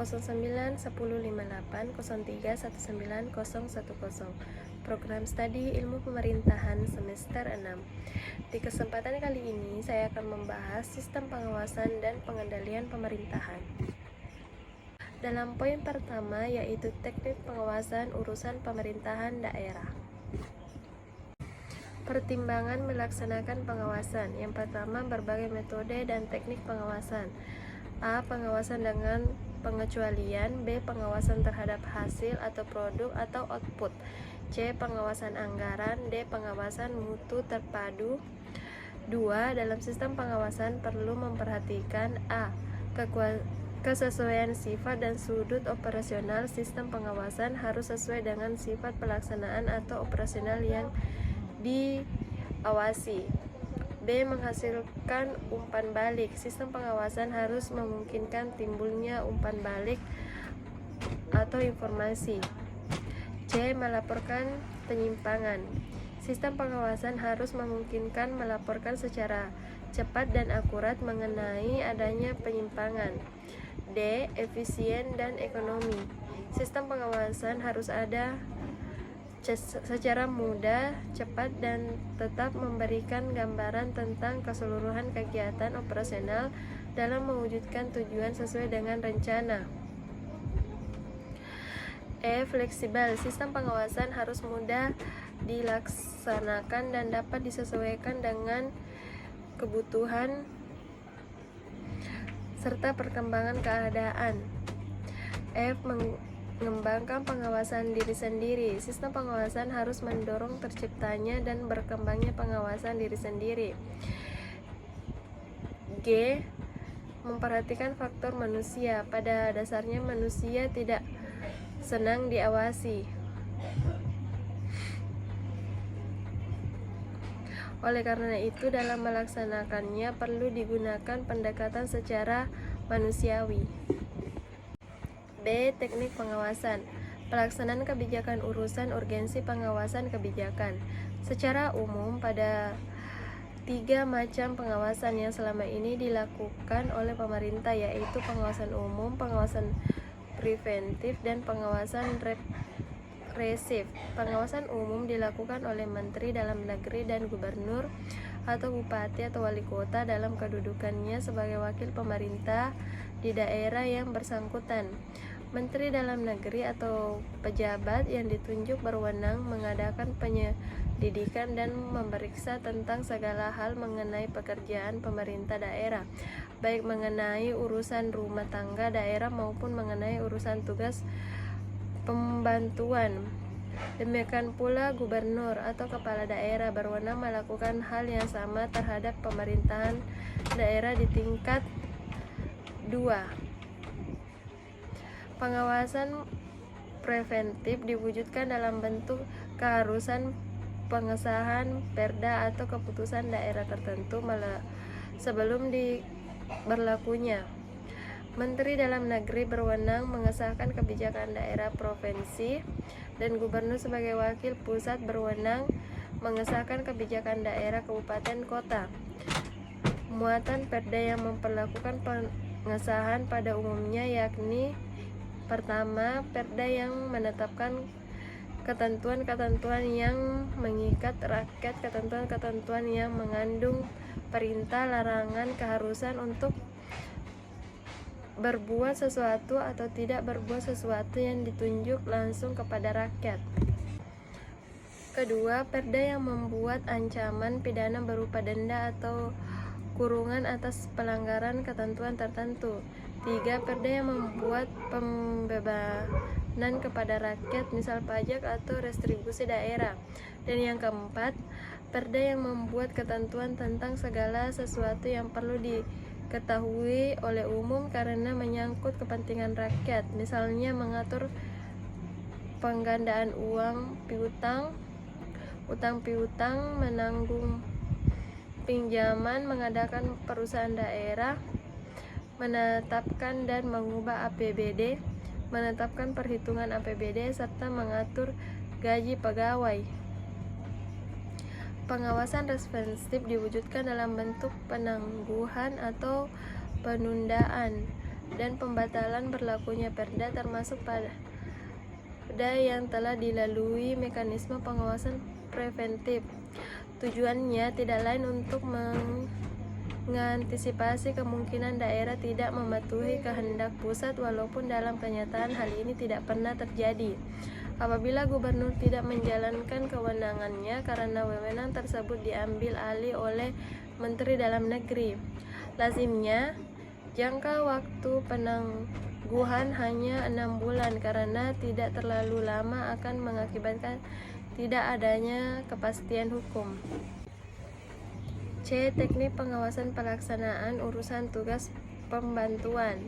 091058031910. Program Studi Ilmu Pemerintahan semester 6. Di kesempatan kali ini saya akan membahas sistem pengawasan dan pengendalian pemerintahan. Dalam poin pertama yaitu teknik pengawasan urusan pemerintahan daerah. Pertimbangan melaksanakan pengawasan. Yang pertama, berbagai metode dan teknik pengawasan. A. Pengawasan dengan pengecualian. B. Pengawasan terhadap hasil atau produk atau output. C. Pengawasan anggaran. D. Pengawasan mutu terpadu. 2. Dalam sistem pengawasan perlu memperhatikan A. Kesesuaian sifat dan sudut operasional sistem pengawasan harus sesuai dengan sifat pelaksanaan atau operasional yang diawasi. B. Menghasilkan umpan balik. Sistem pengawasan harus memungkinkan timbulnya umpan balik atau informasi. C. Melaporkan penyimpangan. Sistem pengawasan harus memungkinkan melaporkan secara cepat dan akurat mengenai adanya penyimpangan. D. Efisien dan ekonomi. Sistem pengawasan harus ada secara mudah, cepat, dan tetap memberikan gambaran tentang keseluruhan kegiatan operasional dalam mewujudkan tujuan sesuai dengan rencana. E. Fleksibel. Sistem pengawasan harus mudah dilaksanakan dan dapat disesuaikan dengan kebutuhan serta perkembangan keadaan. F. Mengembangkan pengawasan diri sendiri. Sistem pengawasan harus mendorong terciptanya dan berkembangnya pengawasan diri sendiri. G. Memperhatikan faktor manusia. Pada dasarnya manusia tidak senang diawasi. Oleh karena itu, dalam melaksanakannya perlu digunakan pendekatan secara manusiawi. B. Teknik pengawasan. Pelaksanaan kebijakan urusan urgensi pengawasan kebijakan. Secara umum, pada 3 macam pengawasan yang selama ini dilakukan oleh pemerintah, yaitu pengawasan umum, pengawasan preventif, dan pengawasan represif. Pengawasan umum dilakukan oleh Menteri Dalam Negeri dan Gubernur atau Bupati atau Wali Kota dalam kedudukannya sebagai wakil pemerintah di daerah yang bersangkutan. Menteri Dalam Negeri atau pejabat yang ditunjuk berwenang mengadakan penyelidikan dan memeriksa tentang segala hal mengenai pekerjaan pemerintah daerah, baik mengenai urusan rumah tangga daerah maupun mengenai urusan tugas pembantuan. Demikian pula gubernur atau kepala daerah berwenang melakukan hal yang sama terhadap pemerintahan daerah di tingkat 2. Pengawasan preventif diwujudkan dalam bentuk keharusan pengesahan perda atau keputusan daerah tertentu sebelum berlakunya. Menteri Dalam Negeri berwenang mengesahkan kebijakan daerah provinsi dan gubernur sebagai wakil pusat berwenang mengesahkan kebijakan daerah kabupaten kota. Muatan perda yang memperlakukan pengesahan pada umumnya yakni: pertama, perda yang menetapkan ketentuan-ketentuan yang mengikat rakyat, ketentuan-ketentuan yang mengandung perintah, larangan, keharusan untuk berbuat sesuatu atau tidak berbuat sesuatu yang ditunjuk langsung kepada rakyat. Kedua, perda yang membuat ancaman pidana berupa denda atau kurungan atas pelanggaran ketentuan tertentu. 3. Perda yang membuat pembebanan kepada rakyat, misal pajak atau restribusi daerah. Dan yang keempat, perda yang membuat ketentuan tentang segala sesuatu yang perlu diketahui oleh umum karena menyangkut kepentingan rakyat, misalnya mengatur penggandaan uang piutang, utang piutang, menanggung pinjaman, mengadakan perusahaan daerah, menetapkan dan mengubah APBD, menetapkan perhitungan APBD, serta mengatur gaji pegawai. Pengawasan responsif diwujudkan dalam bentuk penangguhan atau penundaan dan pembatalan berlakunya perda termasuk pada yang telah dilalui mekanisme pengawasan preventif. Tujuannya tidak lain untuk mengantisipasi kemungkinan daerah tidak mematuhi kehendak pusat, walaupun dalam kenyataan hal ini tidak pernah terjadi. Apabila gubernur tidak menjalankan kewenangannya karena wewenang tersebut diambil alih oleh Menteri Dalam Negeri, lazimnya jangka waktu penangguhan hanya 6 bulan karena tidak terlalu lama akan mengakibatkan tidak adanya kepastian hukum. C. Teknik pengawasan pelaksanaan urusan tugas pembantuan.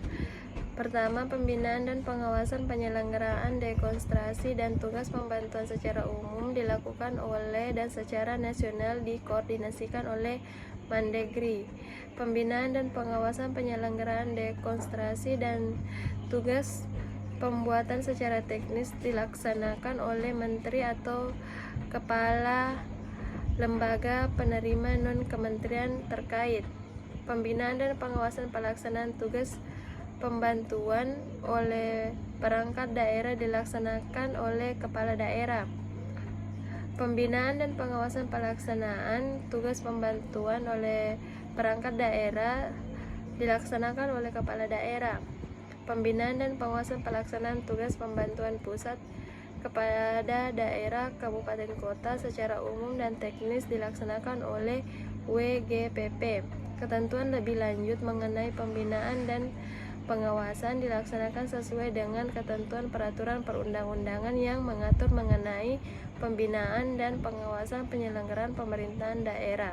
Pertama, pembinaan dan pengawasan penyelenggaraan dekonstruksi dan tugas pembantuan secara umum dilakukan oleh dan secara nasional dikoordinasikan oleh Mendagri. Pembinaan dan pengawasan penyelenggaraan dekonstruksi dan tugas pembuatan secara teknis dilaksanakan oleh menteri atau kepala lembaga penerima non-kementerian terkait. Pembinaan dan pengawasan pelaksanaan tugas pembantuan oleh perangkat daerah dilaksanakan oleh kepala daerah. Pembinaan dan pengawasan pelaksanaan tugas pembantuan oleh perangkat daerah dilaksanakan oleh kepala daerah. Pembinaan dan pengawasan pelaksanaan tugas pembantuan pusat kepada daerah, kabupaten, kota secara umum dan teknis dilaksanakan oleh WGPP. Ketentuan lebih lanjut mengenai pembinaan dan pengawasan dilaksanakan sesuai dengan ketentuan peraturan perundang-undangan yang mengatur mengenai pembinaan dan pengawasan penyelenggaraan pemerintahan daerah.